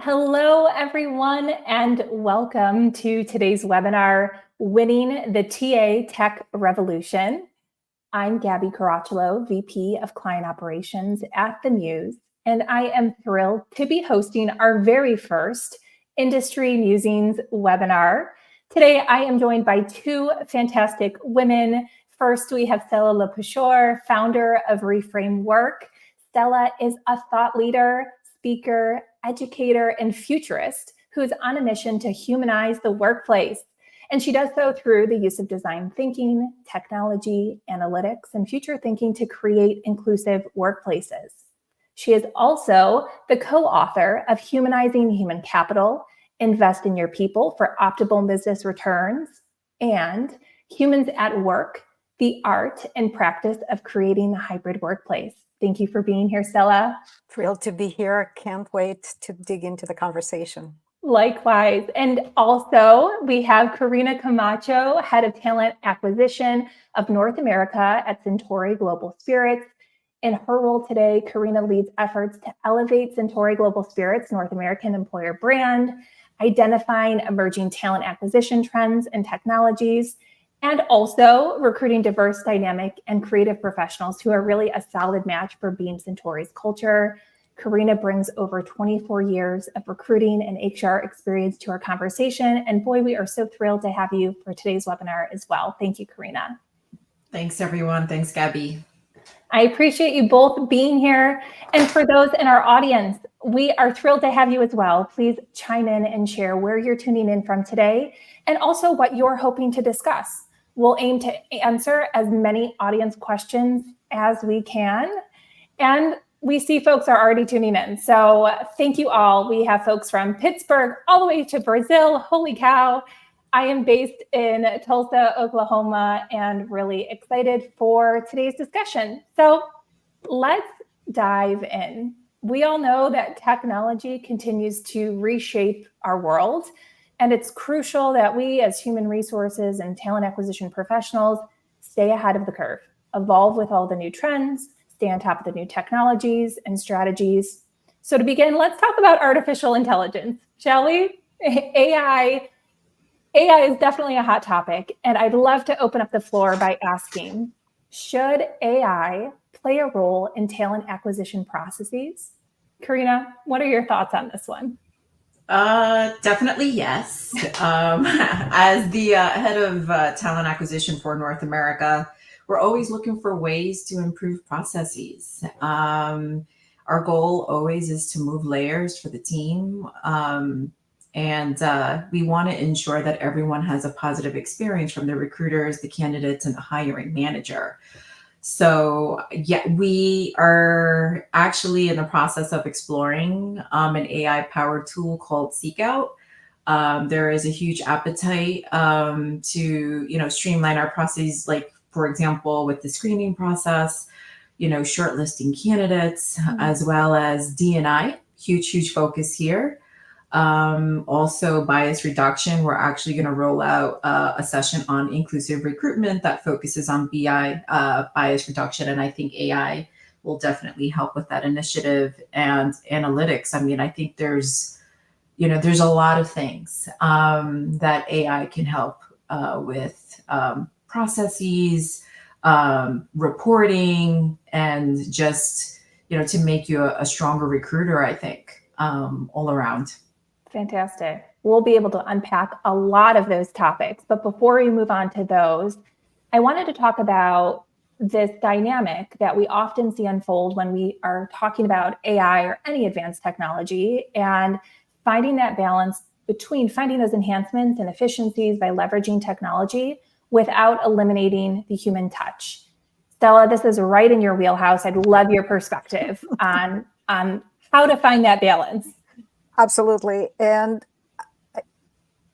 Hello, everyone, and welcome to today's webinar, Winning the TA Tech Revolution. I'm Gabi Carachilo, VP of Client Operations at the Muse, and I am thrilled to be hosting our very first Industry Musings webinar. Today, I am joined by two fantastic women. First, we have Stela Lupushor, founder of Reframe.Work. Stela is a thought leader, speaker, educator, and futurist who is on a mission to humanize the workplace. And she does so through the use of design thinking, technology, analytics, and future thinking to create inclusive workplaces. She is also the co-author of Humanizing Human Capital, Invest in Your People for Optimal Business Returns, and Humans at Work, the art and practice of creating the hybrid workplace. Thank you for being here, Stela. Thrilled to be here. Can't wait to dig into the conversation. Likewise. And also, we have Karina Camacho, Head of Talent Acquisition of North America at Suntory Global Spirits. In her role today, Karina leads efforts to elevate Suntory Global Spirits' North American employer brand, identifying emerging talent acquisition trends and technologies, and also recruiting diverse, dynamic, and creative professionals who are really a solid match for Beam Suntory's culture. Karina brings over 24 years of recruiting and HR experience to our conversation. And boy, we are so thrilled to have you for today's webinar as well. Thank you, Karina. Thanks, everyone. Thanks, Gabi. I appreciate you both being here. And for those in our audience, we are thrilled to have you as well. Please chime in and share where you're tuning in from today and also what you're hoping to discuss. We'll aim to answer as many audience questions as we can. And we see folks are already tuning in. So thank you all. We have folks from Pittsburgh all the way to Brazil. Holy cow. I am based in Tulsa, Oklahoma, and really excited for today's discussion. So let's dive in. We all know that technology continues to reshape our world, and it's crucial that we as human resources and talent acquisition professionals stay ahead of the curve, evolve with all the new trends, stay on top of the new technologies and strategies. So to begin, let's talk about artificial intelligence, shall we? AI is definitely a hot topic, and I'd love to open up the floor by asking, should AI play a role in talent acquisition processes? Karina, what are your thoughts on this one? Definitely yes. As the head of talent acquisition for North America, we're always looking for ways to improve processes. Our goal always is to move layers for the team. And we want to ensure that everyone has a positive experience from the recruiters, the candidates, and the hiring manager. So yeah, we are actually in the process of exploring an AI-powered tool called Seekout. There is a huge appetite to streamline our processes, like for example with the screening process, shortlisting candidates, as well as D&I. Huge focus here. Also bias reduction. We're actually going to roll out a session on inclusive recruitment that focuses on bias reduction. And I think AI will definitely help with that initiative, and analytics. I mean, I think there's a lot of things that AI can help with, processes, reporting, and just, to make you a stronger recruiter, I think, all around. Fantastic. We'll be able to unpack a lot of those topics. But before we move on to those, I wanted to talk about this dynamic that we often see unfold when we are talking about AI or any advanced technology, and finding that balance between finding those enhancements and efficiencies by leveraging technology without eliminating the human touch. Stela, this is right in your wheelhouse. I'd love your perspective on how to find that balance. Absolutely. And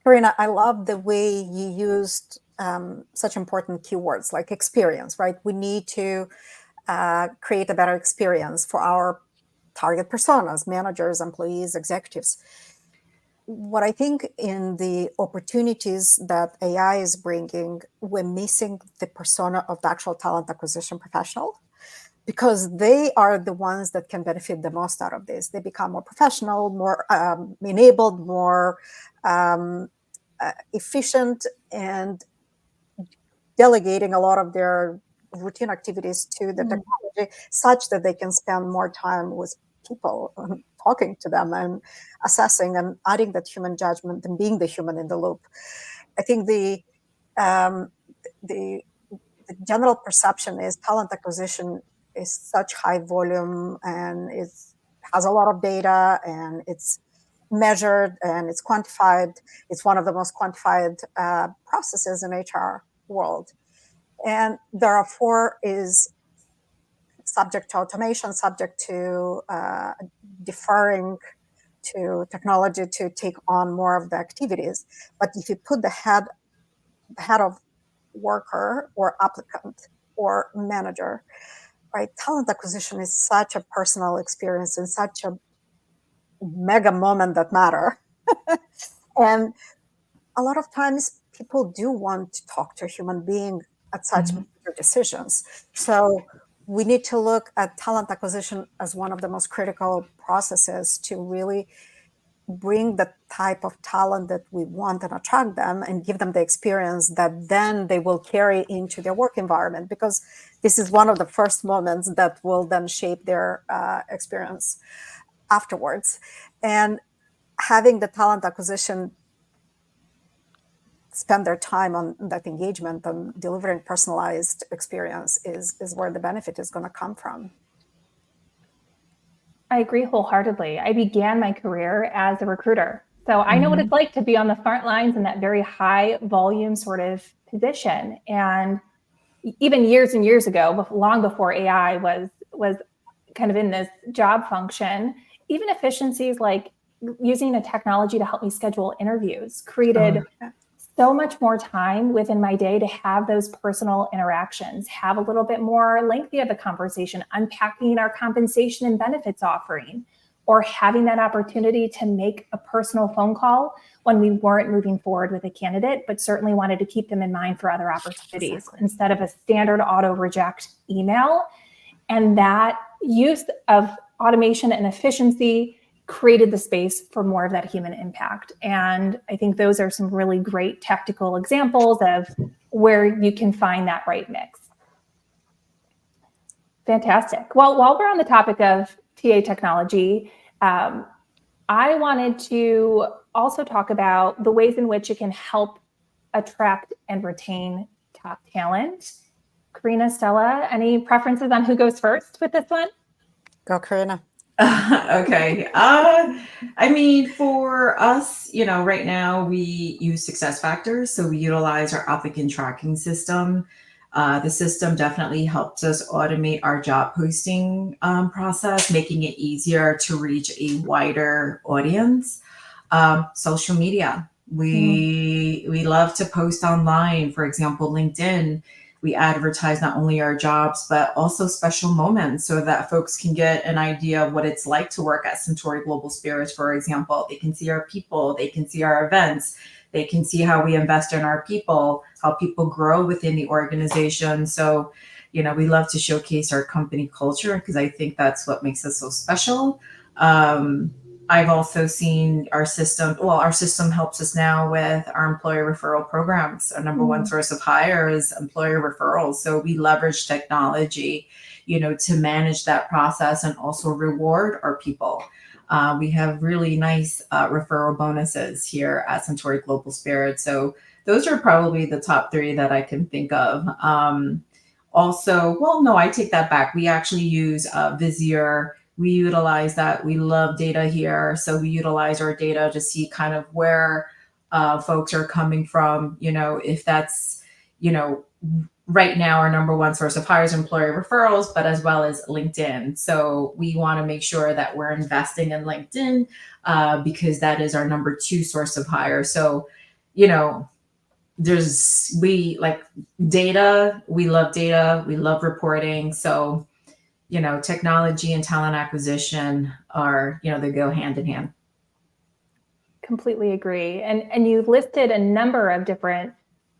Karina, I love the way you used such important keywords like experience, right? We need to create a better experience for our target personas, managers, employees, executives. What I think in the opportunities that AI is bringing, we're missing the persona of the actual talent acquisition professional. because they are the ones that can benefit the most out of this. They become more professional, more enabled, more efficient, and delegating a lot of their routine activities to the technology, such that they can spend more time with people, talking to them and assessing and adding that human judgment and being the human in the loop. I think um, the general perception is talent acquisition is such high volume, and it has a lot of data, and it's measured and it's quantified. It's one of the most quantified processes in HR world. And therefore is subject to automation, subject to deferring to technology to take on more of the activities. But if you put the head of worker or applicant or manager, right, talent acquisition is such a personal experience and such a mega moment that matter. And a lot of times people do want to talk to a human being at such major decisions. So we need to look at talent acquisition as one of the most critical processes to really bring the type of talent that we want and attract them and give them the experience that then they will carry into their work environment, because this is one of the first moments that will then shape their experience afterwards. And having the talent acquisition spend their time on that engagement and delivering personalized experience is where the benefit is going to come from. I agree wholeheartedly. I began my career as a recruiter, so I know what it's like to be on the front lines in that very high volume sort of position. And even years and years ago, long before AI was kind of in this job function, even efficiencies like using a technology to help me schedule interviews created so much more time within my day to have those personal interactions, have a little bit more lengthy of a conversation, unpacking our compensation and benefits offering, or having that opportunity to make a personal phone call when we weren't moving forward with a candidate, but certainly wanted to keep them in mind for other opportunities instead of a standard auto reject email. And that use of automation and efficiency created the space for more of that human impact. And I think those are some really great tactical examples of where you can find that right mix. Fantastic. Well, while we're on the topic of TA technology, I wanted to also talk about the ways in which it can help attract and retain top talent. Karina, Stella, any preferences on who goes first with this one? Go, Karina. Okay. I mean, for us, right now we use SuccessFactors. So we utilize our applicant tracking system. The system definitely helps us automate our job posting process, making it easier to reach a wider audience. Social media. We love to post online. For example, LinkedIn. We advertise not only our jobs, but also special moments so that folks can get an idea of what it's like to work at Suntory Global Spirits, for example. They can see our people, they can see our events, they can see how we invest in our people, how people grow within the organization. So, we love to showcase our company culture because I think that's what makes us so special. I've also seen our system helps us now with our employer referral programs. Our number one source of hire is employer referrals. So we leverage technology, to manage that process and also reward our people. We have really nice referral bonuses here at Suntory Global Spirit. So those are probably the top three that I can think of. I take that back. We actually use Vizier. We utilize that. We love data here. So we utilize our data to see kind of where folks are coming from. If that's, right now our number one source of hires employer referrals, but as well as LinkedIn. So we want to make sure that we're investing in LinkedIn because that is our number two source of hire. So, we like data. We love data. We love reporting. So, technology and talent acquisition are, they go hand in hand. Completely agree. And you've listed a number of different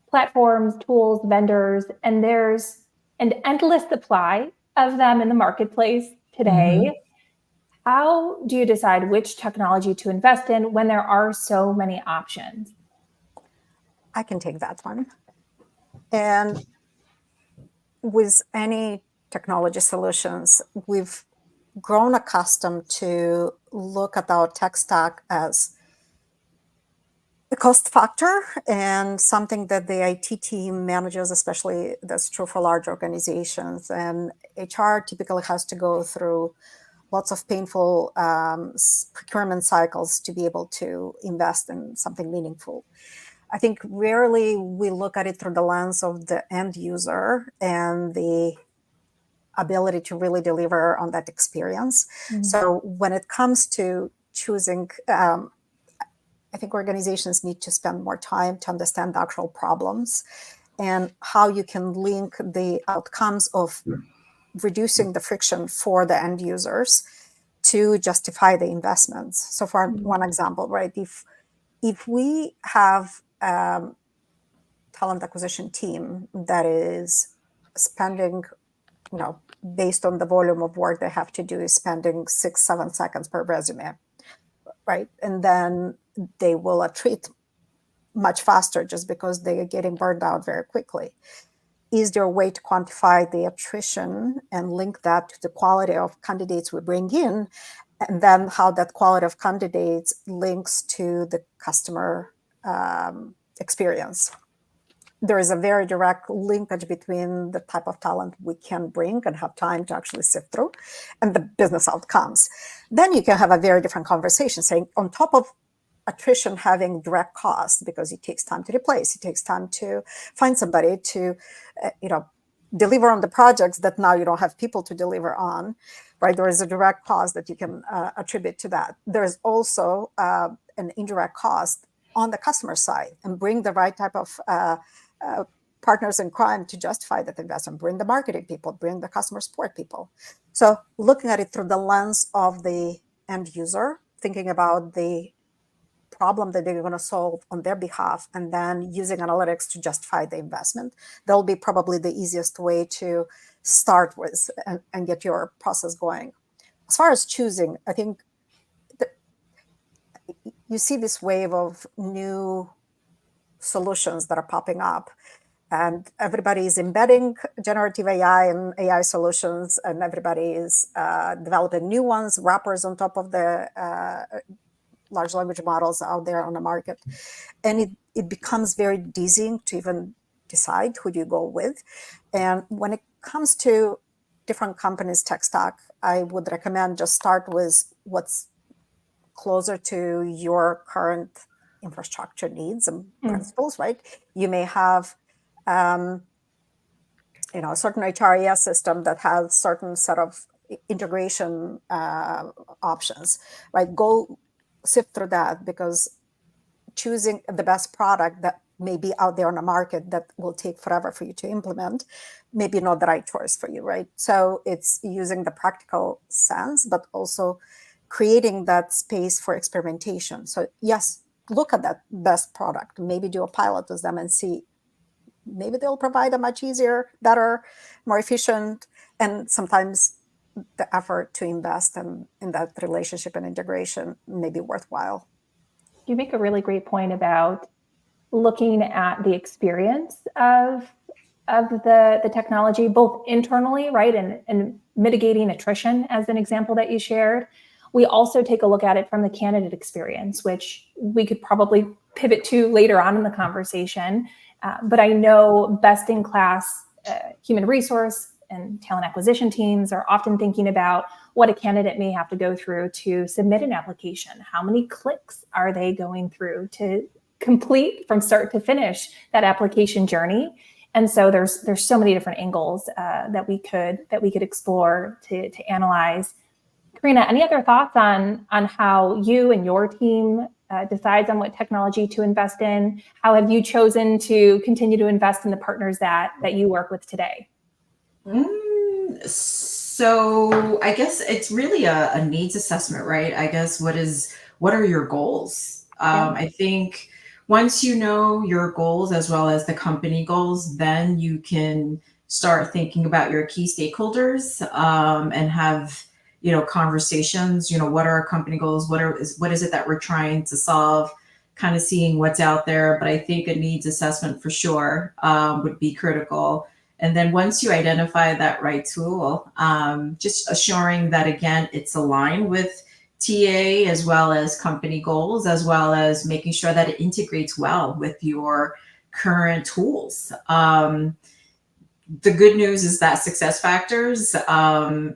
platforms, tools, vendors, and there's an endless supply of them in the marketplace today. Mhm. How do you decide which technology to invest in when there are so many options? I can take that one. And with any technology solutions, we've grown accustomed to look at our tech stack as a cost factor and something that the IT team manages, especially that's true for large organizations. And HR typically has to go through lots of painful procurement cycles to be able to invest in something meaningful. I think rarely we look at it through the lens of the end user and the ability to really deliver on that experience. So when it comes to choosing, I think organizations need to spend more time to understand the actual problems and how you can link the outcomes of reducing the friction for the end users to justify the investments. So for one example, right, if we have talent acquisition team that is spending, based on the volume of work they have to do, is spending 6-7 seconds per resume, right? And then they will attrit much faster just because they are getting burned out very quickly. Is there a way to quantify the attrition and link that to the quality of candidates we bring in, and then how that quality of candidates links to the customer experience? There is a very direct linkage between the type of talent we can bring and have time to actually sift through and the business outcomes. Then you can have a very different conversation saying, on top of attrition having direct costs, because it takes time to replace, it takes time to find somebody to, deliver on the projects that now you don't have people to deliver on, right? There is a direct cost that you can attribute to that. There's also an indirect cost on the customer side, and bring the right type of partners in crime to justify that investment, bring the marketing people, bring the customer support people. So looking at it through the lens of the end user, thinking about the problem that they're going to solve on their behalf, and then using analytics to justify the investment, that'll be probably the easiest way to start with and get your process going. As far as choosing, I think you see this wave of new solutions that are popping up, and everybody is embedding generative AI and AI solutions, and everybody is developing new ones, wrappers on top of the large language models out there on the market. And it becomes very dizzying to even decide who do you go with. And when it comes to different companies' tech stack, I would recommend just start with what's closer to your current infrastructure needs and principles, right? You may have a certain HRIS system that has certain set of integration options, right? Go sift through that, because choosing the best product that may be out there on the market that will take forever for you to implement, maybe not the right choice for you, right? So it's using the practical sense, but also creating that space for experimentation. So yes, look at that best product, maybe do a pilot with them and see, maybe they'll provide a much easier, better, more efficient, and sometimes the effort to invest in that relationship and integration may be worthwhile. You make a really great point about looking at the experience of the technology, both internally, right, and mitigating attrition as an example that you shared. We also take a look at it from the candidate experience, which we could probably pivot to later on in the conversation. But I know best-in-class human resource and talent acquisition teams are often thinking about what a candidate may have to go through to submit an application. How many clicks are they going through to complete from start to finish that application journey? And so there's so many different angles that we could explore to analyze. Karina, any other thoughts on how you and your team decides on what technology to invest in? How have you chosen to continue to invest in the partners that you work with today? So I guess it's really a needs assessment, right? I guess what are your goals? I think once you know your goals as well as the company goals, then you can start thinking about your key stakeholders, and have, conversations. What are our company goals? What is it that we're trying to solve? Kind of seeing what's out there. But I think a needs assessment for sure would be critical. And then once you identify that right tool, just assuring that, again, it's aligned with TA as well as company goals, as well as making sure that it integrates well with your current tools. The good news is that SuccessFactors,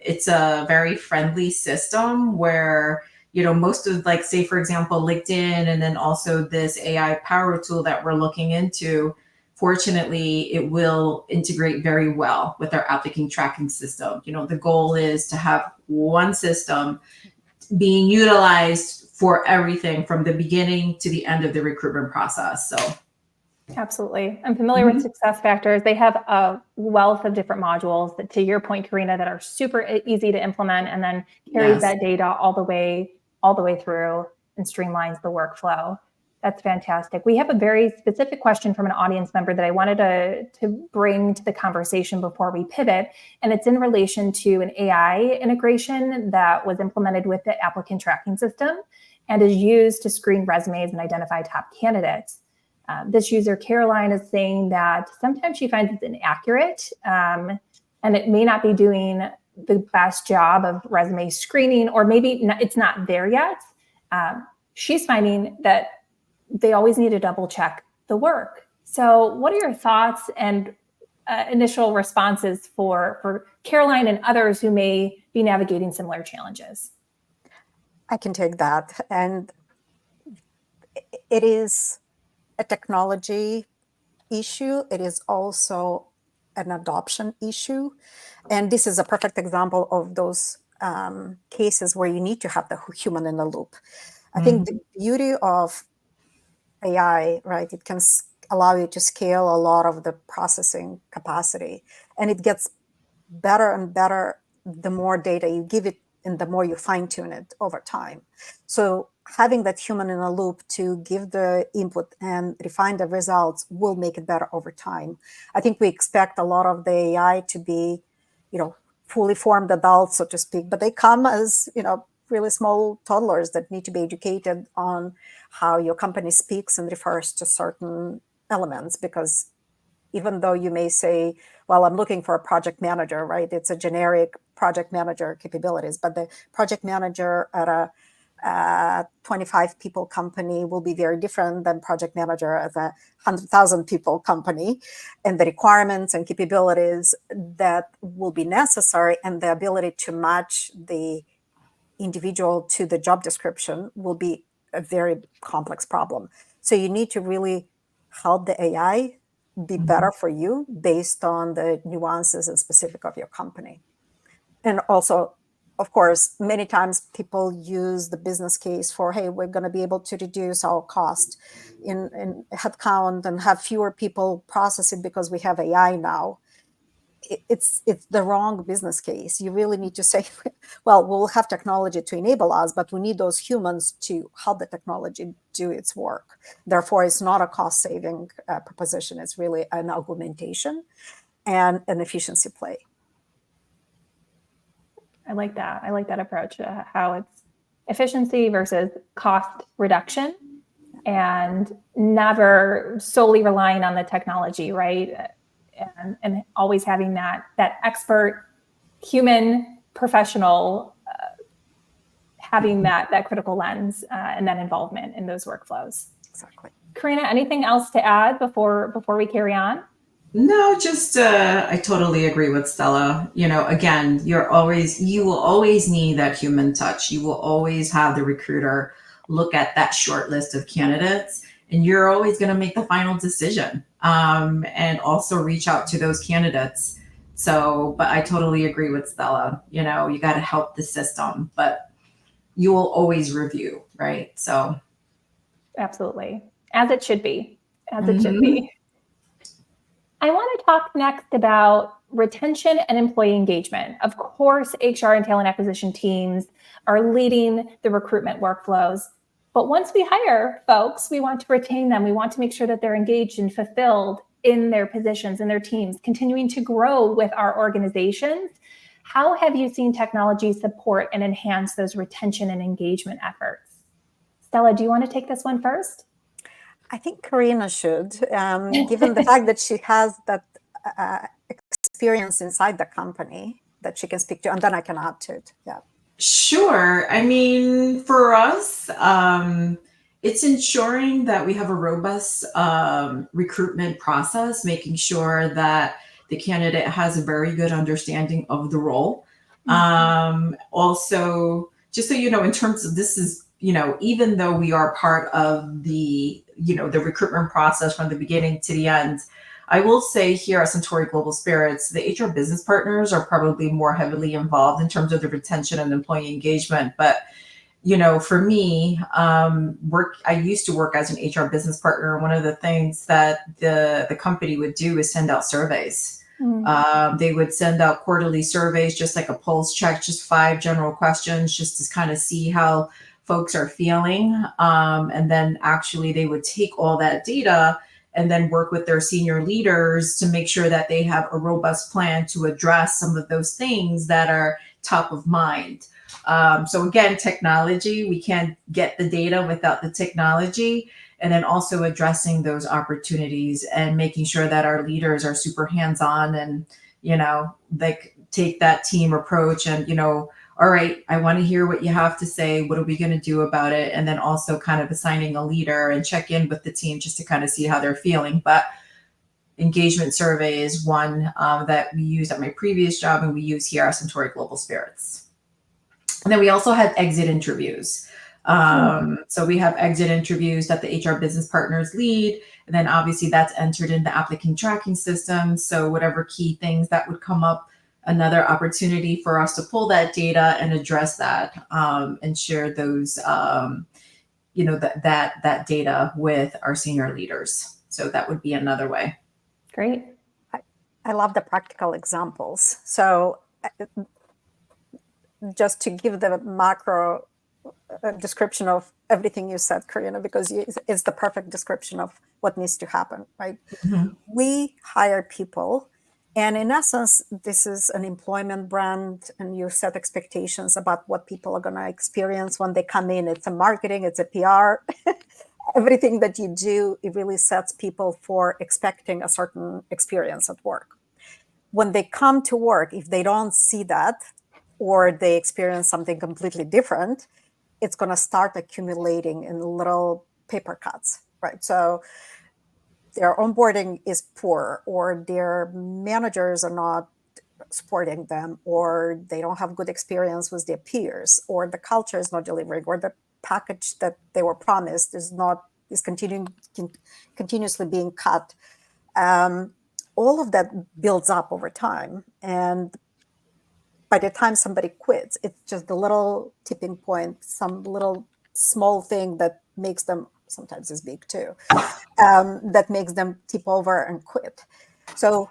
it's a very friendly system where, most of, like, say, for example, LinkedIn, and then also this AI power tool that we're looking into, fortunately, it will integrate very well with our applicant tracking system. The goal is to have one system being utilized for everything from the beginning to the end of the recruitment process. So absolutely. I'm familiar with SuccessFactors. They have a wealth of different modules that, to your point, Karina, that are super easy to implement, and then carries that data all the way through and streamlines the workflow. That's fantastic. We have a very specific question from an audience member that I wanted to bring to the conversation before we pivot. And it's in relation to an AI integration that was implemented with the applicant tracking system and is used to screen resumes and identify top candidates. This user, Caroline, is saying that sometimes she finds it's inaccurate, and it may not be doing the best job of resume screening, or maybe it's not there yet. She's finding that they always need to double check the work. So what are your thoughts and initial responses for Caroline and others who may be navigating similar challenges? I can take that. And it is a technology issue. It is also an adoption issue. And this is a perfect example of those cases where you need to have the human in the loop. I think the beauty of AI, right, it can allow you to scale a lot of the processing capacity, and it gets better and better the more data you give it and the more you fine tune it over time. So having that human in a loop to give the input and refine the results will make it better over time. I think we expect a lot of the AI to be, fully formed adults, so to speak, but they come as, really small toddlers that need to be educated on how your company speaks and refers to certain elements. Because even though you may say, well, I'm looking for a project manager, right? It's a generic project manager capabilities, but the project manager at a 25 people company will be very different than project manager at a 100,000 people company. And the requirements and capabilities that will be necessary and the ability to match the individual to the job description will be a very complex problem. So you need to really help the AI be better for you based on the nuances and specific of your company. And also, of course, many times people use the business case for, hey, we're going to be able to reduce our cost in headcount and have fewer people process it because we have AI now. It's the wrong business case. You really need to say, well, we'll have technology to enable us, but we need those humans to help the technology do its work. Therefore, it's not a cost-saving proposition. It's really an augmentation and an efficiency play. I like that. I like that approach, how it's efficiency versus cost reduction and never solely relying on the technology, right? And always having that expert human professional having that critical lens and that involvement in those workflows. Exactly. Karina, anything else to add before we carry on? No, just I totally agree with Stella. Again, you will always need that human touch. You will always have the recruiter look at that short list of candidates, and you're always going to make the final decision, and also reach out to those candidates. So, but I totally agree with Stella. You got to help the system, but you will always review, right? So, absolutely, as it should be, as it should be. I want to talk next about retention and employee engagement. Of course, HR and talent acquisition teams are leading the recruitment workflows. But once we hire folks, we want to retain them. We want to make sure that they're engaged and fulfilled. in their positions, in their teams, continuing to grow with our organizations. How have you seen technology support and enhance those retention and engagement efforts? Stela, do you want to take this one first? I think Karina should, given the fact that she has that experience inside the company that she can speak to, and then I can add to it. Yeah. Sure. I mean, for us, it's ensuring that we have a robust recruitment process, making sure that the candidate has a very good understanding of the role. Also, just so you know, in terms of this is, even though we are part of the, the recruitment process from the beginning to the end, I will say here at Suntory Global Spirits, the HR business partners are probably more heavily involved in terms of the retention and employee engagement. But, for me, I used to work as an HR business partner. One of the things that the company would do is send out surveys. They would send out quarterly surveys, just like a pulse check, just 5 general questions, just to kind of see how folks are feeling. And then actually they would take all that data and then work with their senior leaders to make sure that they have a robust plan to address some of those things that are top of mind. So again, technology, we can't get the data without the technology, and then also addressing those opportunities and making sure that our leaders are super hands-on and, like take that team approach and, all right, I want to hear what you have to say. What are we going to do about it? And then also kind of assigning a leader and check in with the team just to kind of see how they're feeling. But engagement survey is one that we used at my previous job and we use here at Suntory Global Spirits. And then we also had exit interviews. So we have exit interviews that the HR business partners lead. And then obviously that's entered in the applicant tracking system. So whatever key things that would come up, another opportunity for us to pull that data and address that and share those, that data with our senior leaders. So that would be another way. Great. I love the practical examples. So just to give the macro description of everything you said, Karina, because it's the perfect description of what needs to happen, right? Mm-hmm. We hire people. And in essence, this is an employment brand, and you set expectations about what people are going to experience when they come in. It's a marketing, it's a PR. Everything that you do, it really sets people for expecting a certain experience at work. When they come to work, if they don't see that, or they experience something completely different, it's going to start accumulating in little paper cuts, right? So their onboarding is poor, or their managers are not supporting them, or they don't have good experience with their peers, or the culture is not delivering, or the package that they were promised is continuously being cut. All of that builds up over time, and by the time somebody quits, it's just a little tipping point, some little small thing that makes them, sometimes it's big too, that makes them tip over and quit. So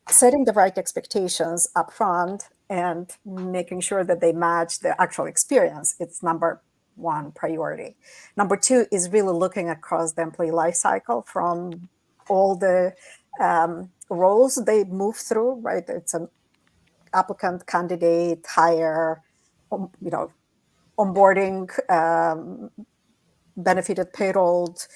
setting the right expectations up front and making sure that they match the actual experience, it's number one priority. Number two is really looking across the employee life cycle from all the roles they move through, right? It's an applicant, candidate, hire, onboarding, benefited, payrolled,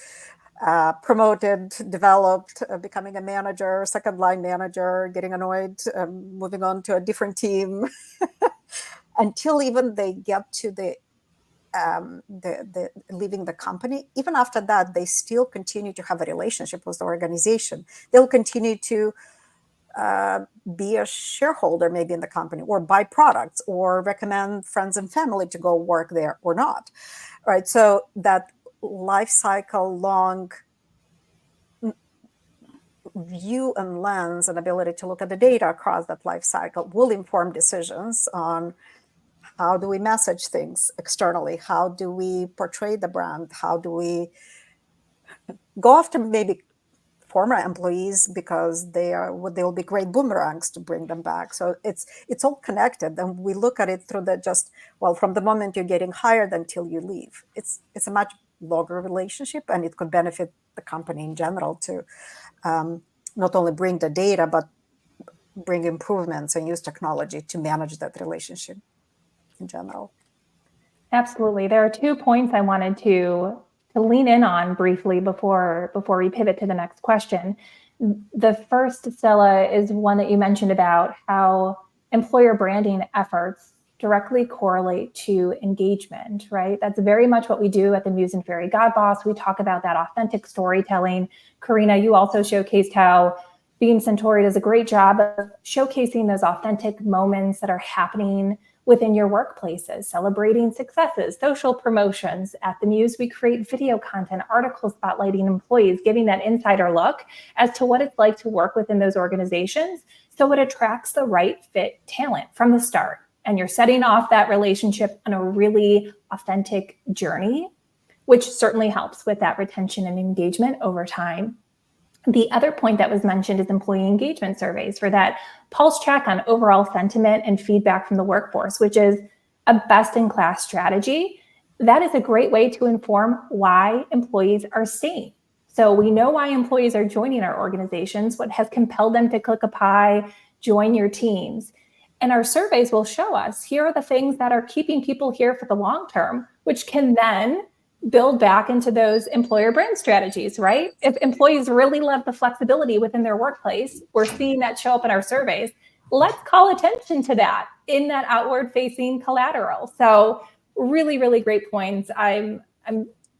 promoted, developed, becoming a manager, second line manager, getting annoyed, moving on to a different team, until even they get to the leaving the company. Even after that, they still continue to have a relationship with the organization. They'll continue to be a shareholder maybe in the company, or buy products, or recommend friends and family to go work there or not, right? So that life cycle long view and lens and ability to look at the data across that life cycle will inform decisions on how do we message things externally, how do we portray the brand, how do we go after maybe former employees, because they'll be great boomerangs to bring them back. So it's all connected, and we look at it through from the moment you're getting hired until you leave. It's a much longer relationship, and it could benefit the company in general to not only bring the data, but bring improvements and use technology to manage that relationship in general. Absolutely. There are 2 points I wanted to lean in on briefly before we pivot to the next question. The first, Stella, is one that you mentioned about how employer branding efforts directly correlate to engagement, right? That's very much what we do at the Muse and Fairygodboss. We talk about that authentic storytelling. Karina, you also showcased how Beam Suntory does a great job of showcasing those authentic moments that are happening within your workplaces, celebrating successes, social promotions. At the Muse, we create video content, articles spotlighting employees, giving that insider look as to what it's like to work within those organizations, so it attracts the right fit talent from the start. And you're setting off that relationship on a really authentic journey, which certainly helps with that retention and engagement over time. The other point that was mentioned is employee engagement surveys for that pulse check on overall sentiment and feedback from the workforce, which is a best-in-class strategy. That is a great way to inform why employees are staying. So we know why employees are joining our organizations, what has compelled them to click apply, join your teams. And our surveys will show us, here are the things that are keeping people here for the long term, which can then build back into those employer brand strategies, right? If employees really love the flexibility within their workplace, we're seeing that show up in our surveys. Let's call attention to that in that outward facing collateral. So really, really great points. I'm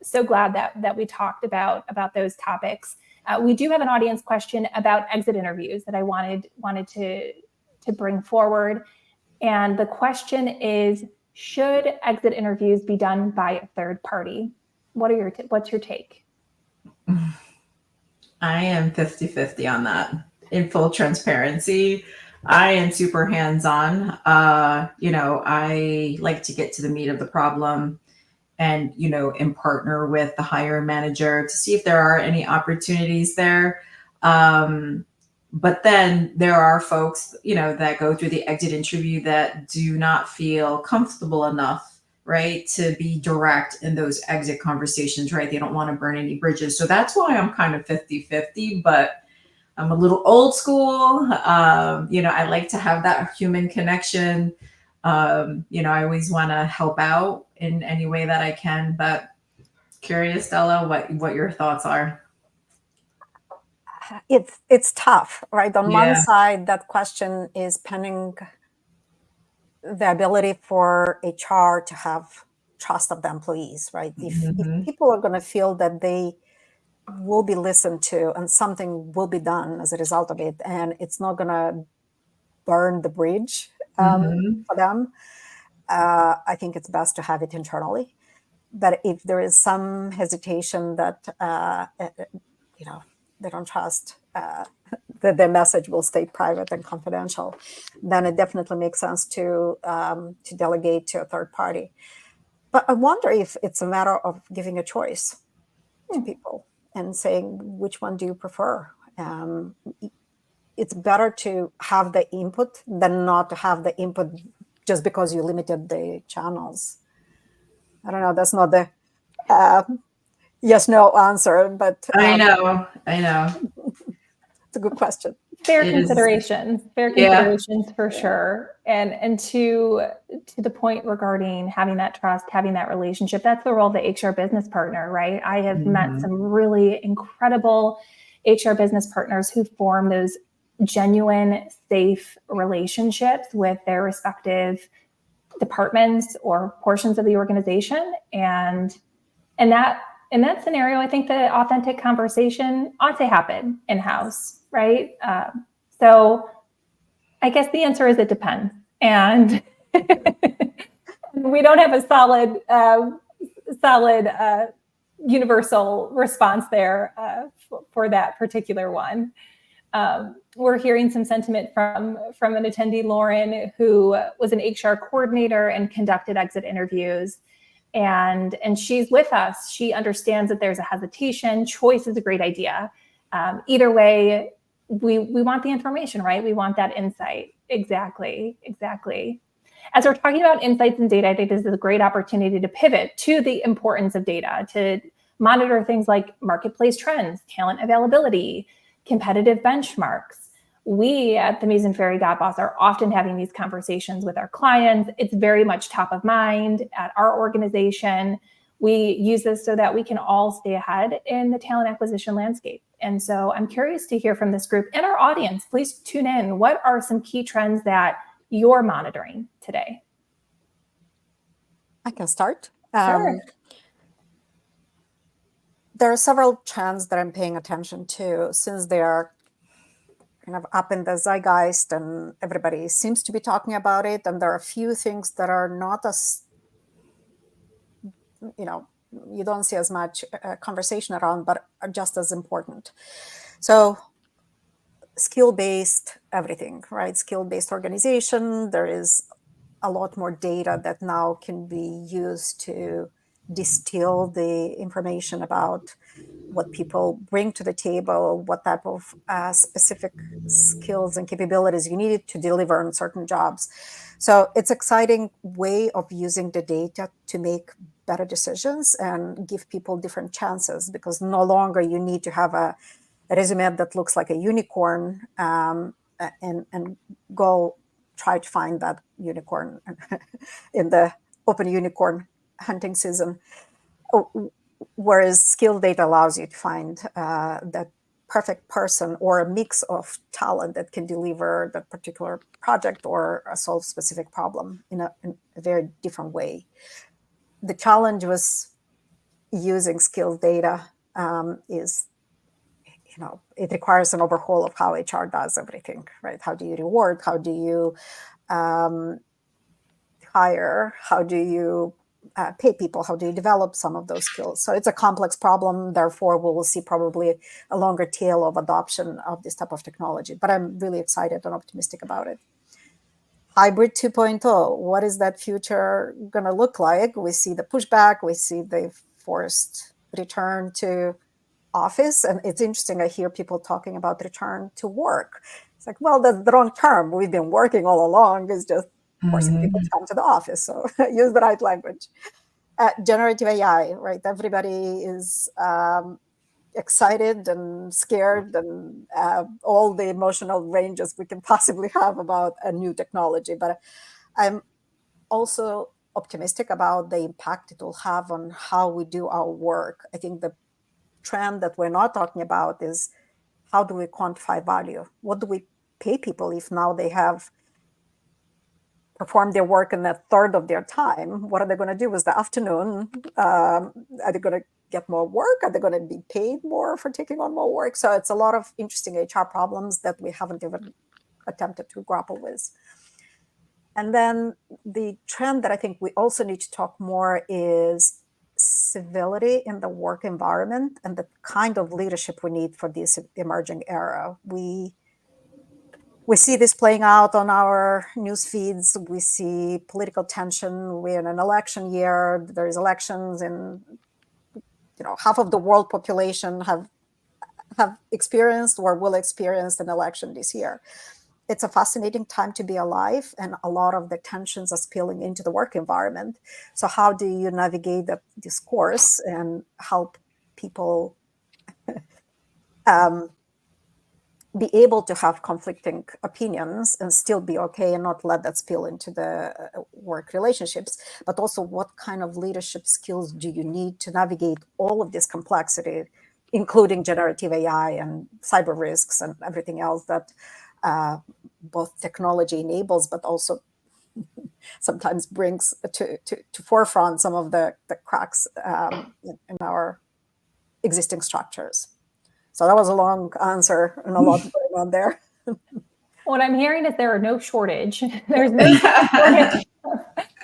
so glad that we talked about those topics. We do have an audience question about exit interviews that I wanted to bring forward. And the question is, should exit interviews be done by a third party? What's your take? I am 50-50 on that. In full transparency, I am super hands-on. I like to get to the meat of the problem and, and partner with the hiring manager to see if there are any opportunities there. But then there are folks, that go through the exit interview that do not feel comfortable enough, right, to be direct in those exit conversations, right? They don't want to burn any bridges. So that's why I'm kind of 50-50, but I'm a little old school. I like to have that human connection. I always want to help out in any way that I can, but curious, Stella, what your thoughts are. It's tough, right? On one Yeah. side, that question is pending the ability for HR to have trust of the employees, right? If people are going to feel that they will be listened to and something will be done as a result of it, and it's not going to burn the bridge for them, I think it's best to have it internally. But if there is some hesitation that they don't trust that their message will stay private and confidential, then it definitely makes sense to delegate to a third party. But I wonder if it's a matter of giving a choice to people and saying, which one do you prefer? It's better to have the input than not to have the input just because you limited the channels. I don't know, that's not the yes/no answer, but I know. it's a good question. Fair considerations for sure. And to the point regarding having that trust, having that relationship, that's the role of the HR business partner, right? I have met some really incredible HR business partners who form those genuine, safe relationships with their respective departments or portions of the organization. And in that scenario, I think the authentic conversation ought to happen in-house, right? So I guess the answer is it depends. And we don't have a solid universal response there for that particular one. We're hearing some sentiment from an attendee, Lauren, who was an HR coordinator and conducted exit interviews. And she's with us. She understands that there's a hesitation. Choice is a great idea. Either way, we want the information, right? We want that insight. Exactly. As we're talking about insights and data, I think this is a great opportunity to pivot to the importance of data, to monitor things like marketplace trends, talent availability, competitive benchmarks. We at the Muse and Fairygodboss are often having these conversations with our clients. It's very much top of mind at our organization. We use this so that we can all stay ahead in the talent acquisition landscape. And so I'm curious to hear from this group and our audience. Please tune in. What are some key trends that you're monitoring today? I can start. Sure. There are several trends that I'm paying attention to since they are kind of up in the zeitgeist and everybody seems to be talking about it. And there are a few things that are not as, you don't see as much conversation around, but are just as important. So skill-based everything, right? Skill-based organization. There is a lot more data that now can be used to distill the information about what people bring to the table, what type of specific skills and capabilities you need to deliver on certain jobs. So it's an exciting way of using the data to make better decisions and give people different chances, because no longer you need to have a resume that looks like a unicorn and go try to find that unicorn in the open unicorn hunting season. Whereas skill data allows you to find that perfect person or a mix of talent that can deliver that particular project or solve specific problem in a very different way. The challenge was using skill data is, it requires an overhaul of how HR does everything, right? How do you reward? How do you hire? How do you pay people? How do you develop some of those skills? So it's a complex problem. Therefore, we will see probably a longer tail of adoption of this type of technology. But I'm really excited and optimistic about it. Hybrid 2.0, what is that future going to look like? We see the pushback. We see the forced return to office. And it's interesting. I hear people talking about return to work. It's like, well, that's the wrong term. We've been working all along. It's just forcing people to come to the office. So use the right language. Generative AI, right? Everybody is excited and scared and all the emotional ranges we can possibly have about a new technology. But I'm also optimistic about the impact it will have on how we do our work. I think the trend that we're not talking about is how do we quantify value? What do we pay people if now they have performed their work in a third of their time? What are they going to do with the afternoon? Are they going to get more work? Are they going to be paid more for taking on more work? So it's a lot of interesting HR problems that we haven't even attempted to grapple with. And then the trend that I think we also need to talk more is civility in the work environment and the kind of leadership we need for this emerging era. We see this playing out on our news feeds. We see political tension. We're in an election year. There's elections, and half of the world population have experienced or will experience an election this year. It's a fascinating time to be alive, and a lot of the tensions are spilling into the work environment. So how do you navigate the discourse and help people be able to have conflicting opinions and still be okay and not let that spill into the work relationships? But also, what kind of leadership skills do you need to navigate all of this complexity, including generative AI and cyber risks and everything else that both technology enables, but also sometimes brings to forefront some of the cracks in our existing structures. So that was a long answer and a lot going on there. What I'm hearing is there are no shortage. There's no shortage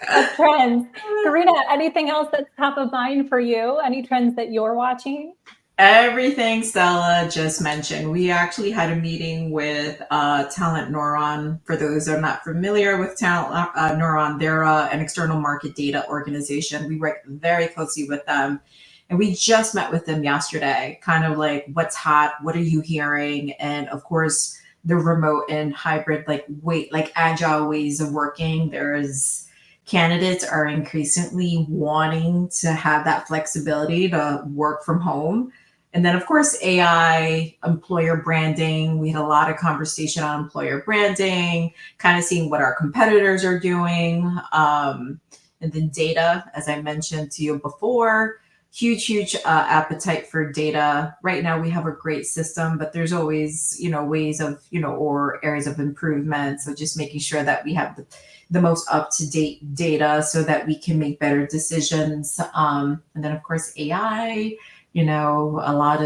of trends. Karina, anything else that's top of mind for you? Any trends that you're watching? Everything Stella just mentioned. We actually had a meeting with Talent Neuron. For those who are not familiar with Talent Neuron, they're an external market data organization. We work very closely with them. And we just met with them yesterday, kind of like what's hot, what are you hearing? And of course, the remote and hybrid, like agile ways of working. Candidates are increasingly wanting to have that flexibility to work from home. And then, of course, AI, employer branding. We had a lot of conversation on employer branding, kind of seeing what our competitors are doing. And then data, as I mentioned to you before, huge appetite for data. Right now, we have a great system, but there's always, ways of, or areas of improvement. So just making sure that we have the most up-to-date data so that we can make better decisions. And then, of course, AI. A lot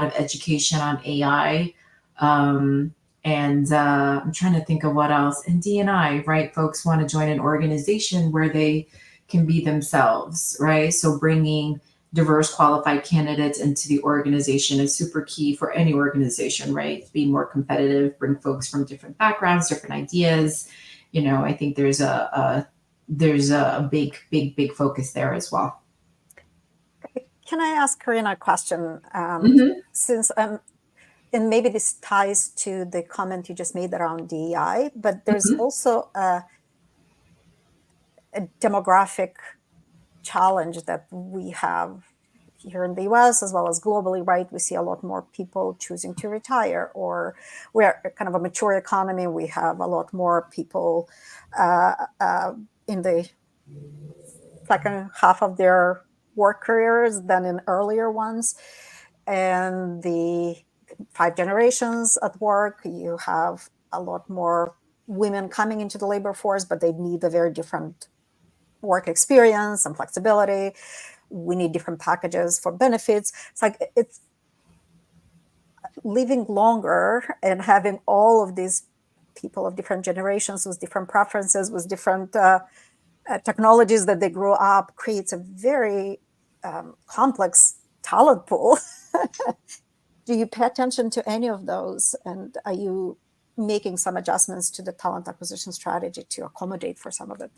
of education on AI. And I'm trying to think of what else. And D&I, right? Folks want to join an organization where they can be themselves, right? So bringing diverse qualified candidates into the organization is super key for any organization, right? Be more competitive, bring folks from different backgrounds, different ideas. I think there's a big focus there as well. Can I ask Karina a question? Since and maybe this ties to the comment you just made around DEI, but there's also a demographic challenge that we have here in the US as well as globally, right? We see a lot more people choosing to retire, or we're kind of a mature economy. We have a lot more people in the second half of their work careers than in earlier ones. And the 5 generations at work, you have a lot more women coming into the labor force, but they need a very different work experience and flexibility. We need different packages for benefits. It's living longer and having all of these people of different generations with different preferences, with different technologies that they grew up, creates a very complex talent pool. Do you pay attention to any of those? And are you making some adjustments to the talent acquisition strategy to accommodate for some of it?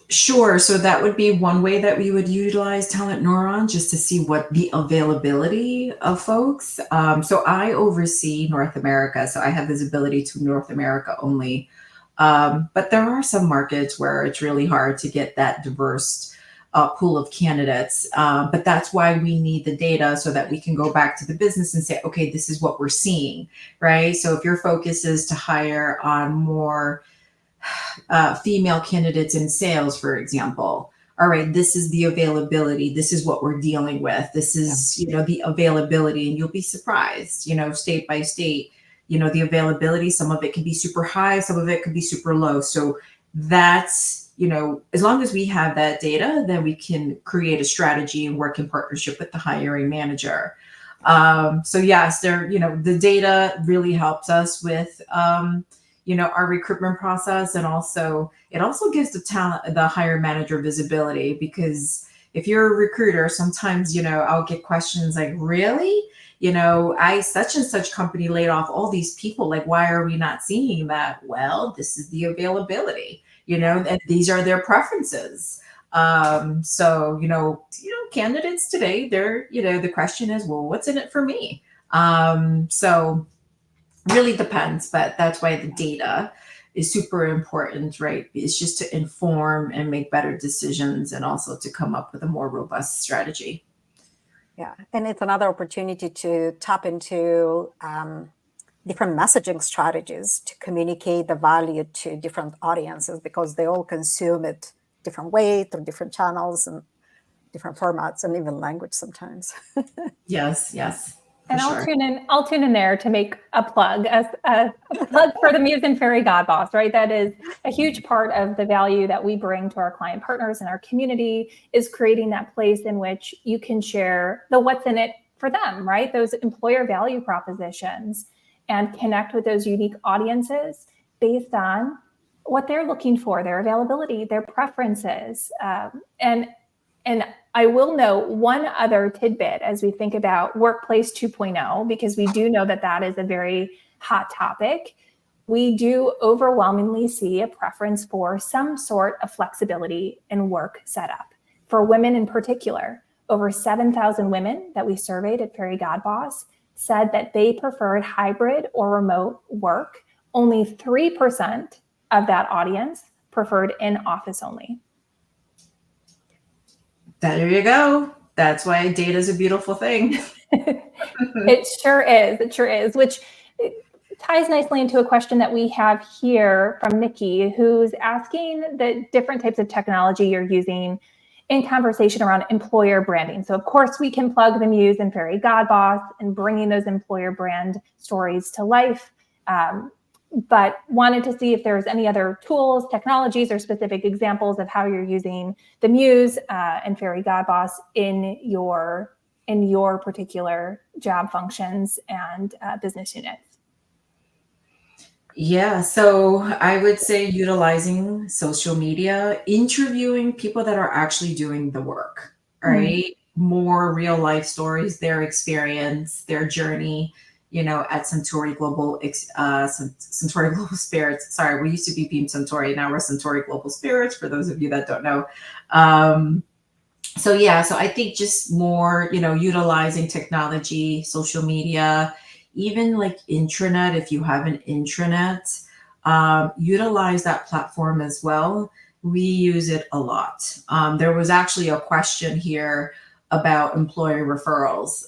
Sure. So that would be one way that we would utilize Talent Neuron, just to see what the availability of folks. So I oversee North America, so I have visibility to North America only. But there are some markets where it's really hard to get that diverse pool of candidates. But that's why we need the data, so that we can go back to the business and say, okay, this is what we're seeing, right? So if your focus is to hire on more female candidates in sales, for example, all right, this is the availability. This is what we're dealing with. This is, the availability, and you'll be surprised, state by state, the availability, some of it can be super high, some of it could be super low. So that's, as long as we have that data, then we can create a strategy and work in partnership with the hiring manager. So yes, the data really helps us with, our recruitment process. And also, it also gives the hire manager visibility, because if you're a recruiter, sometimes, I'll get questions like, really? Such and such company laid off all these people. Like, why are we not seeing that? Well, this is the availability, and these are their preferences. So, candidates today, they're, the question is, well, what's in it for me? So really depends, but that's why the data is super important, right? It's just to inform and make better decisions, and also to come up with a more robust strategy. Yeah, and it's another opportunity to tap into different messaging strategies to communicate the value to different audiences, because they all consume it different way, through different channels and different formats, and even language sometimes. Yes. And I'll tune in there to make a plug, a plug for the Muse and Fairygodboss, right? That is a huge part of the value that we bring to our client partners and our community, is creating that place in which you can share the what's in it for them, right? Those employer value propositions, and connect with those unique audiences based on what they're looking for, their availability, their preferences. And I will note one other tidbit as we think about Workplace 2.0, because we do know that that is a very hot topic. We do overwhelmingly see a preference for some sort of flexibility in work setup. For women in particular, over 7,000 women that we surveyed at Fairygodboss said that they preferred hybrid or remote work. Only 3% of that audience preferred in office only. There you go. that's why data is a beautiful thing. It sure is. It sure is, which ties nicely into a question that we have here from Nikki, who's asking the different types of technology you're using in conversation around employer branding. So of course we can plug the Muse and Fairygodboss and bringing those employer brand stories to life. But wanted to see if there's any other tools, technologies, or specific examples of how you're using the Muse and Fairygodboss in your particular job functions and business units. Yeah, so I would say utilizing social media, interviewing people that are actually doing the work, right? More real life stories, their experience, their journey, at Suntory Suntory Global Spirits. Sorry, we used to be Beam Suntory, now we're Suntory Global Spirits, for those of you that don't know. So I think just more, utilizing technology, social media, even like intranet, if you have an intranet, utilize that platform as well. We use it a lot. There was actually a question here about employee referrals.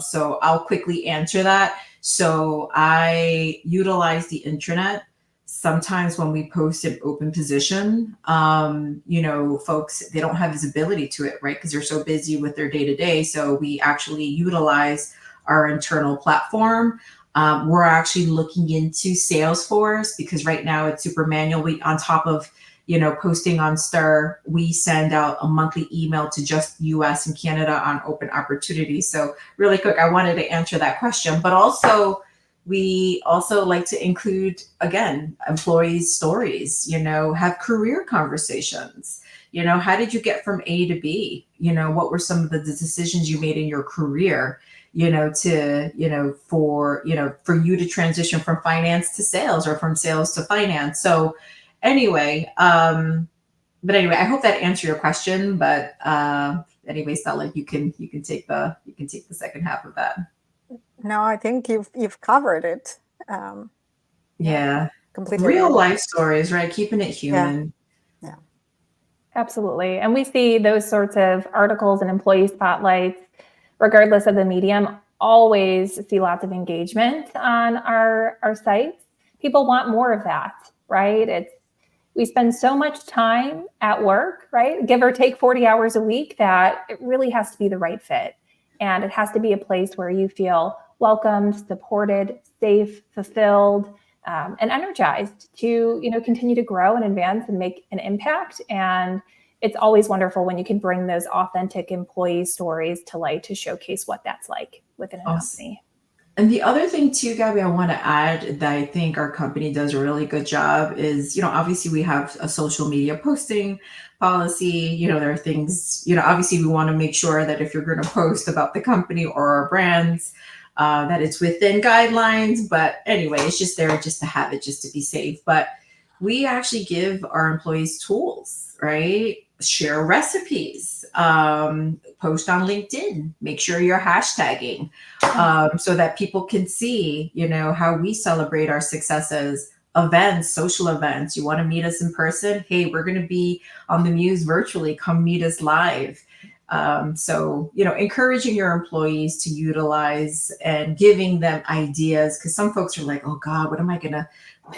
So I'll quickly answer that. So I utilize the intranet. Sometimes when we post an open position, folks, they don't have visibility to it, right? Because they're so busy with their day to day. So we actually utilize our internal platform. We're actually looking into Salesforce because right now it's super manual. We, on top of, posting on Stir, we send out a monthly email to just US and Canada on open opportunities. So really quick, I wanted to answer that question, but also we also like to include, again, employees' stories, have career conversations. How did you get from A to B? What were some of the decisions you made in your career, for you to transition from finance to sales or from sales to finance. So anyway, I hope that answered your question, but anyway, Stella, you can take the second half of that. No, I think you've covered it. Yeah. Completely. Real life stories, right? Keeping it human. Yeah. Absolutely. And we see those sorts of articles and employee spotlights, regardless of the medium, always see lots of engagement on our sites. People want more of that, right? We spend so much time at work, right? Give or take 40 hours a week, that it really has to be the right fit. And it has to be a place where you feel welcomed, supported, safe, fulfilled, and energized to, continue to grow and advance and make an impact. And it's always wonderful when you can bring those authentic employee stories to light to showcase what that's like within a company. And the other thing too, Gabi, I want to add that I think our company does a really good job is, obviously we have a social media posting policy. There are things, obviously we want to make sure that if you're going to post about the company or our brands, that it's within guidelines. But anyway, it's just there just to have it, just to be safe. But we actually give our employees tools, right? Share recipes, post on LinkedIn, make sure you're hashtagging, so that people can see, how we celebrate our successes, events, social events. You want to meet us in person? Hey, we're going to be on the Muse virtually. Come meet us live. So, encouraging your employees to utilize and giving them ideas, because some folks are like, oh God, what am I going to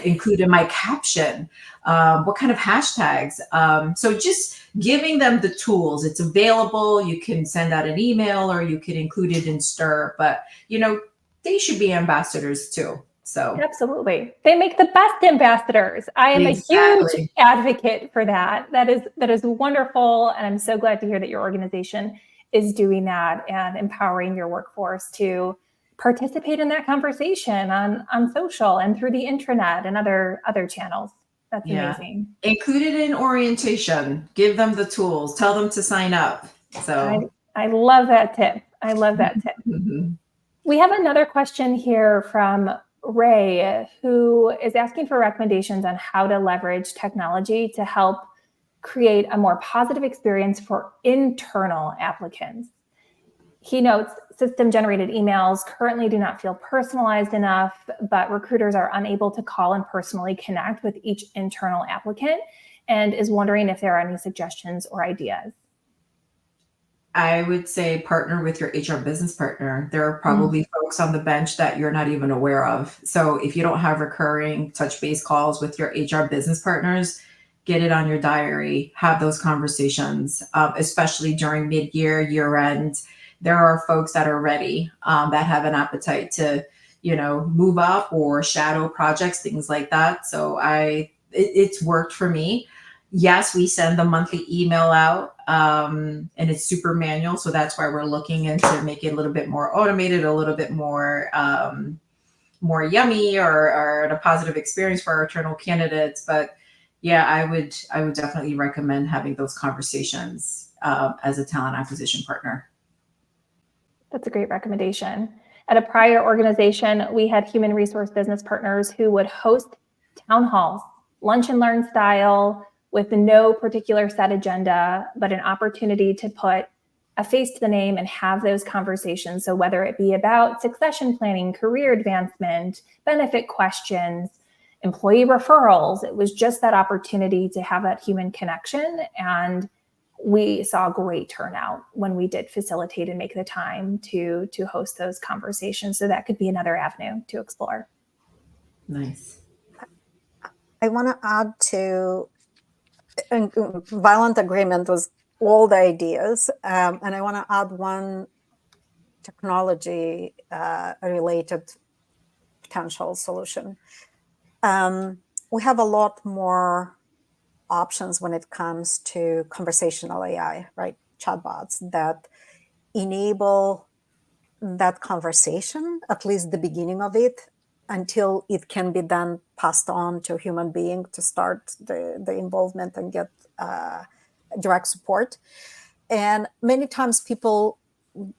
include in my caption? What kind of hashtags? So just giving them the tools. It's available. You can send out an email or you can include it in Stir, but they should be ambassadors too. So absolutely, they make the best ambassadors. I am a huge advocate for that. That is wonderful, and I'm so glad to hear that your organization is doing that and empowering your workforce to participate in that conversation on social and through the intranet and other channels. That's amazing. Include it in orientation. Give them the tools. Tell them to sign up. So I love that tip. I love that tip. We have another question here from Ray, who is asking for recommendations on how to leverage technology to help create a more positive experience for internal applicants. He notes system-generated emails currently do not feel personalized enough, but recruiters are unable to call and personally connect with each internal applicant, and is wondering if there are any suggestions or ideas. I would say partner with your HR business partner. There are probably folks on the bench that you're not even aware of. So if you don't have recurring touch base calls with your HR business partners, get it on your diary, have those conversations, especially during mid-year, year-end. There are folks that are ready, that have an appetite to, move up or shadow projects, things like that. So it's worked for me. Yes, we send the monthly email out, and it's super manual. So that's why we're looking into make it a little bit more automated, a little bit more yummy, or a positive experience for our internal candidates. But yeah, I would definitely recommend having those conversations, as a talent acquisition partner. That's a great recommendation. At a prior organization, we had human resource business partners who would host town halls, lunch and learn style, with no particular set agenda, but an opportunity to put a face to the name and have those conversations. So whether it be about succession planning, career advancement, benefit questions, employee referrals, it was just that opportunity to have that human connection. And we saw great turnout when we did facilitate and make the time to host those conversations. So that could be another avenue to explore. Nice. I want to add to violent agreement with all the ideas, and I want to add one technology related potential solution. We have a lot more options when it comes to conversational AI, right? Chatbots that enable that conversation, at least the beginning of it, until it can be then passed on to a human being to start the involvement and get direct support. And many times people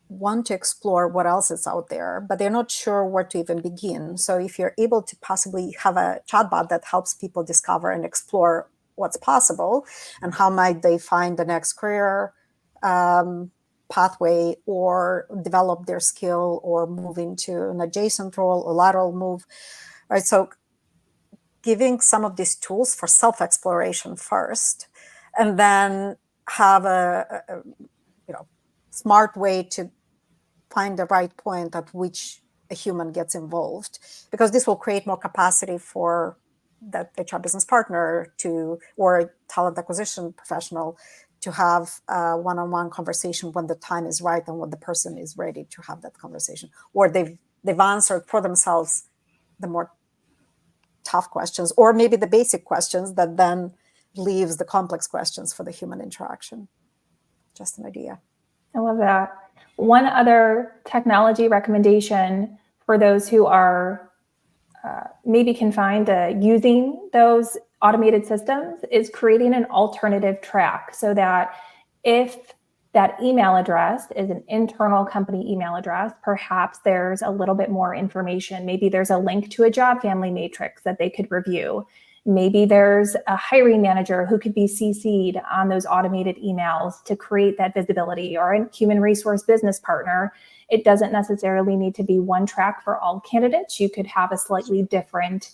want to explore what else is out there, but they're not sure where to even begin. So if you're able to possibly have a chatbot that helps people discover and explore what's possible and how might they find the next career pathway, or develop their skill, or move into an adjacent role, a lateral move, right? So giving some of these tools for self-exploration first, and then have a smart way to find the right point at which a human gets involved, because this will create more capacity for that HR business partner or talent acquisition professional to have a one-on-one conversation when the time is right and when the person is ready to have that conversation, or they've answered for themselves the more tough questions, or maybe the basic questions that then leaves the complex questions for the human interaction. Just an idea. I love that. One other technology recommendation for those who are maybe confined to using those automated systems is creating an alternative track, so that if that email address is an internal company email address, perhaps there's a little bit more information. Maybe there's a link to a job family matrix that they could review. Maybe there's a hiring manager who could be CC'd on those automated emails to create that visibility, or a human resource business partner. It doesn't necessarily need to be one track for all candidates. You could have a slightly different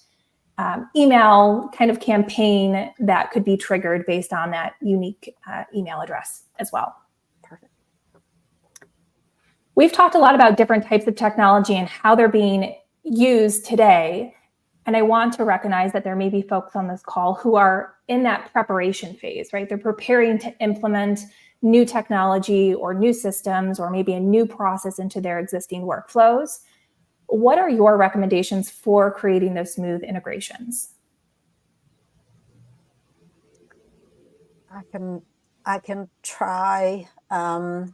email kind of campaign that could be triggered based on that unique email address as well. Perfect. We've talked a lot about different types of technology and how they're being used today. And I want to recognize that there may be folks on this call who are in that preparation phase, right? They're preparing to implement new technology or new systems, or maybe a new process into their existing workflows. What are your recommendations for creating those smooth integrations? I can try, and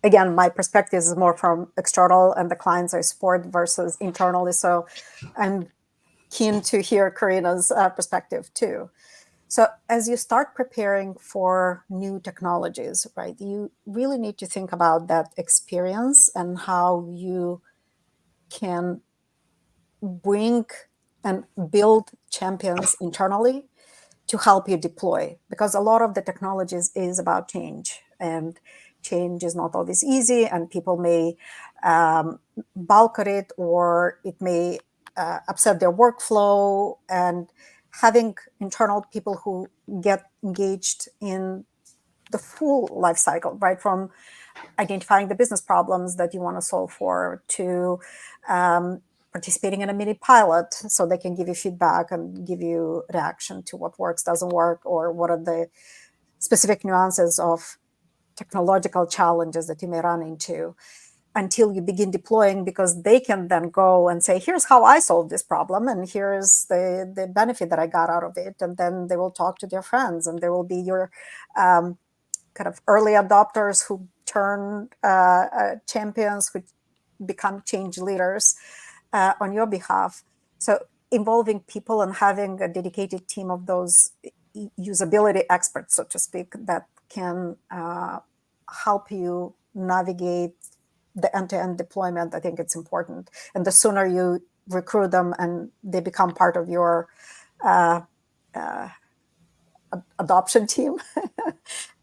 again, my perspective is more from external and the clients I support versus internally. So I'm keen to hear Karina's perspective too. So as you start preparing for new technologies, right, you really need to think about that experience and how you can bring and build champions internally to help you deploy, because a lot of the technologies is about change, and change is not always easy, and people may balk at it, or it may upset their workflow. And having internal people who get engaged in the full life cycle, right? From identifying the business problems that you want to solve for to participating in a mini pilot so they can give you feedback and give you reaction to what works, doesn't work, or what are the specific nuances of technological challenges that you may run into, until you begin deploying, because they can then go and say, here's how I solved this problem, and here's the benefit that I got out of it. And then they will talk to their friends, and there will be your kind of early adopters who turn champions, who become change leaders on your behalf. So involving people and having a dedicated team of those usability experts, so to speak, that can help you navigate the end-to-end deployment, I think it's important. And the sooner you recruit them and they become part of your adoption team,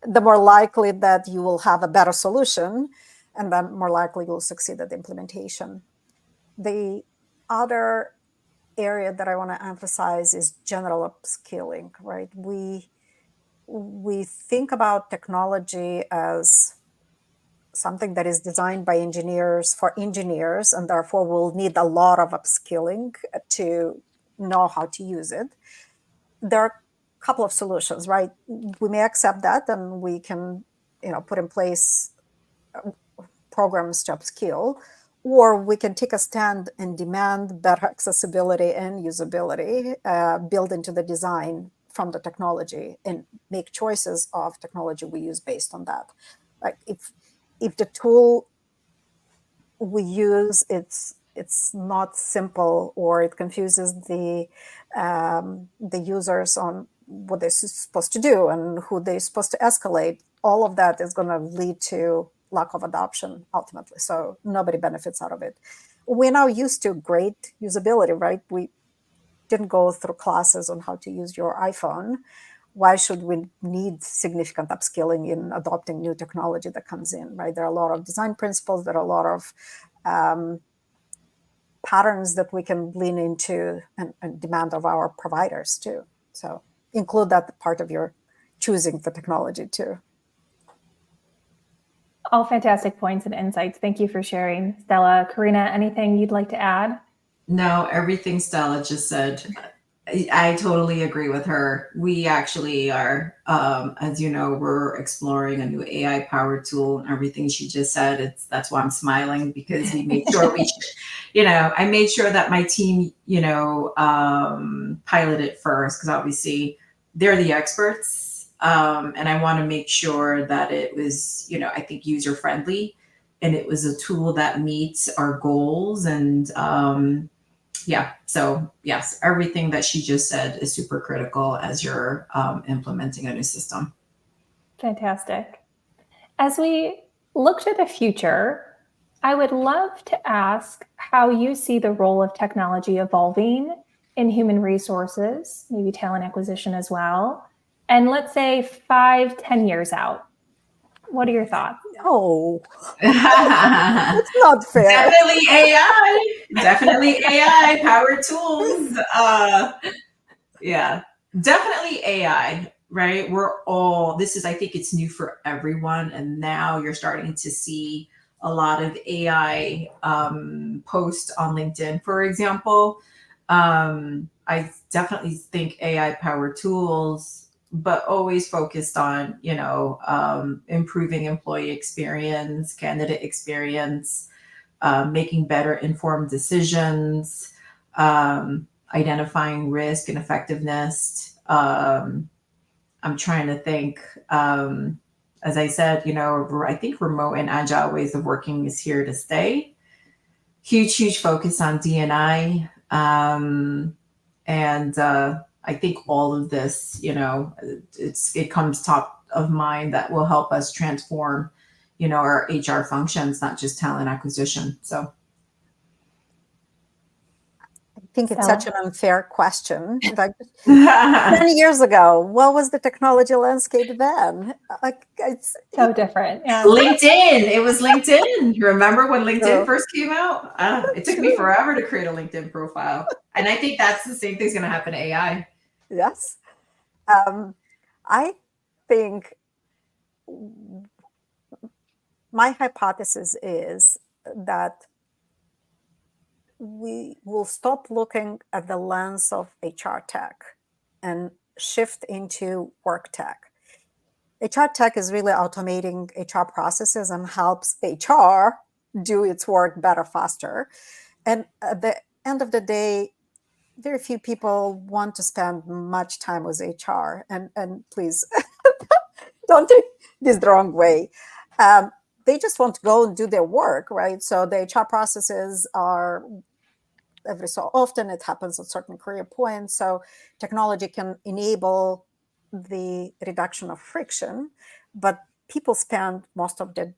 the more likely that you will have a better solution, and then more likely you'll succeed at the implementation. The other area that I want to emphasize is general upskilling, right? We think about technology as something that is designed by engineers for engineers, and therefore will need a lot of upskilling to know how to use it. There are a couple of solutions, right? We may accept that, and we can, put in place programs to upskill, or we can take a stand and demand better accessibility and usability built into the design from the technology, and make choices of technology we use based on that. Like if the tool we use it's not simple, or it confuses the users on what they're supposed to do and who they're supposed to escalate, all of that is going to lead to lack of adoption ultimately. So nobody benefits out of it. We're now used to great usability, right? We didn't go through classes on how to use your iPhone. Why should we need significant upskilling in adopting new technology that comes in, right? There are a lot of design principles, there are a lot of patterns that we can lean into and demand of our providers too. So include that part of your choosing the technology too. All fantastic points and insights. Thank you for sharing. Stella, Karina, anything you'd like to add? No, everything Stella just said, I totally agree with her. We actually are, as you know, we're exploring a new AI powered tool, and everything she just said. That's why I'm smiling, because we made sure I made sure that my team, pilot it first, because obviously they're the experts. And I want to make sure that it was, I think user friendly, and it was a tool that meets our goals. And yeah, so yes, everything that she just said is super critical as you're implementing a new system. Fantastic. As we look to the future, I would love to ask how you see the role of technology evolving in human resources, maybe talent acquisition as well. And let's say 5-10 years out. What are your thoughts? Oh, it's not fair. Definitely AI. Definitely AI powered tools. Yeah, definitely AI, right? I think it's new for everyone. And now you're starting to see a lot of AI posts on LinkedIn, for example. I definitely think AI powered tools, but always focused on, improving employee experience, candidate experience, making better informed decisions, identifying risk and effectiveness. I'm trying to think, as I said, I think remote and agile ways of working is here to stay. Huge focus on D&I. And I think all of this, it comes top of mind that will help us transform, our HR functions, not just talent acquisition. So I think it's Stella? such an unfair question. Like 10 years ago, what was the technology landscape then? Like it's So different. Yeah. LinkedIn. It was LinkedIn. You remember when LinkedIn True. first came out? It took me forever to create a LinkedIn profile. And I think that's the same thing's going to happen to AI. Yes. I think my hypothesis is that we will stop looking at the lens of HR tech and shift into work tech. HR tech is really automating HR processes and helps HR do its work better, faster. And at the end of the day, very few people want to spend much time with HR. And please don't take this the wrong way. They just want to go and do their work, right? So the HR processes are every so often, it happens at certain career points. So technology can enable the reduction of friction, but people spend most of their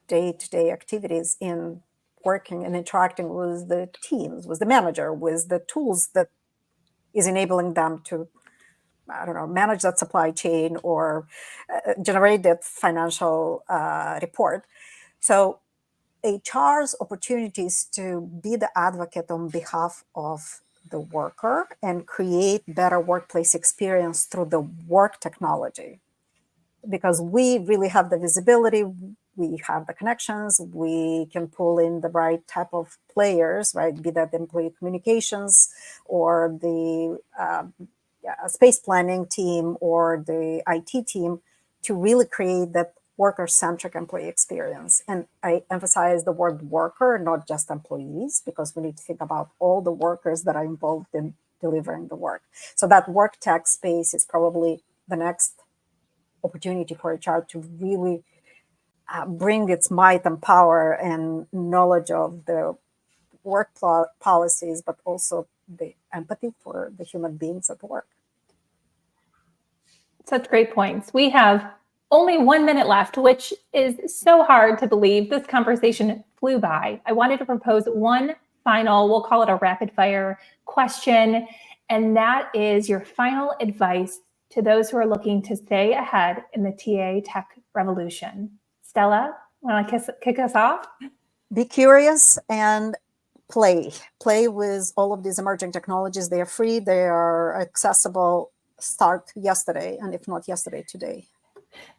day-to-day activities in working and interacting with the teams, with the manager, with the tools that is enabling them to, I don't know, manage that supply chain or generate that financial report. So HR's opportunities to be the advocate on behalf of the worker and create better workplace experience through the work technology. Because we really have the visibility, we have the connections, we can pull in the right type of players, right? Be that employee communications or the space planning team or the IT team to really create that worker-centric employee experience. And I emphasize the word worker, not just employees, because we need to think about all the workers that are involved in delivering the work. So that work tech space is probably the next opportunity for HR to really bring its might and power and knowledge of the work policies, but also the empathy for the human beings at work. Such great points. We have only 1 minute left, which is so hard to believe. This conversation flew by. I wanted to propose one final, we'll call it a rapid fire question, and that is your final advice to those who are looking to stay ahead in the TA tech revolution. Stela, want to kick us off? Be curious and play with all of these emerging technologies. They are free, they are accessible. Start yesterday, and if not yesterday, today.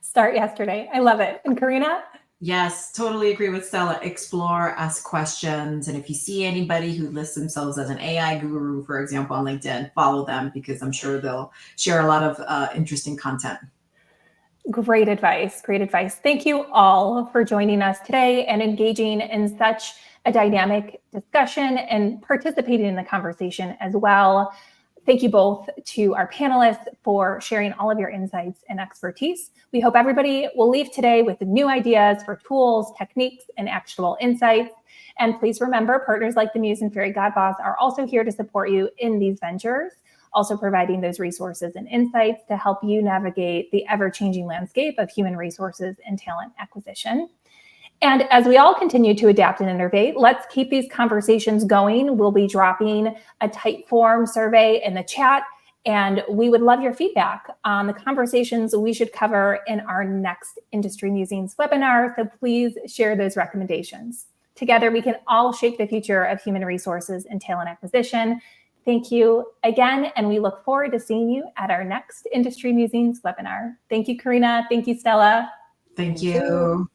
Start yesterday. I love it. And Karina? Yes, totally agree with Stella. Explore, ask questions. And if you see anybody who lists themselves as an AI guru, for example, on LinkedIn, follow them because I'm sure they'll share a lot of interesting content. Great advice. Great advice. Thank you all for joining us today and engaging in such a dynamic discussion and participating in the conversation as well. Thank you both to our panelists for sharing all of your insights and expertise. We hope everybody will leave today with new ideas for tools, techniques, and actionable insights. And please remember, partners like the Muse and Fairygodboss are also here to support you in these ventures, also providing those resources and insights to help you navigate the ever-changing landscape of human resources and talent acquisition. And as we all continue to adapt and innovate, let's keep these conversations going. We'll be dropping a Typeform survey in the chat, and we would love your feedback on the conversations we should cover in our next Industry Musings webinar. So please share those recommendations. Together, we can all shape the future of human resources and talent acquisition. Thank you again, and we look forward to seeing you at our next Industry Musings webinar. Thank you, Karina. Thank you, Stella. Thank you.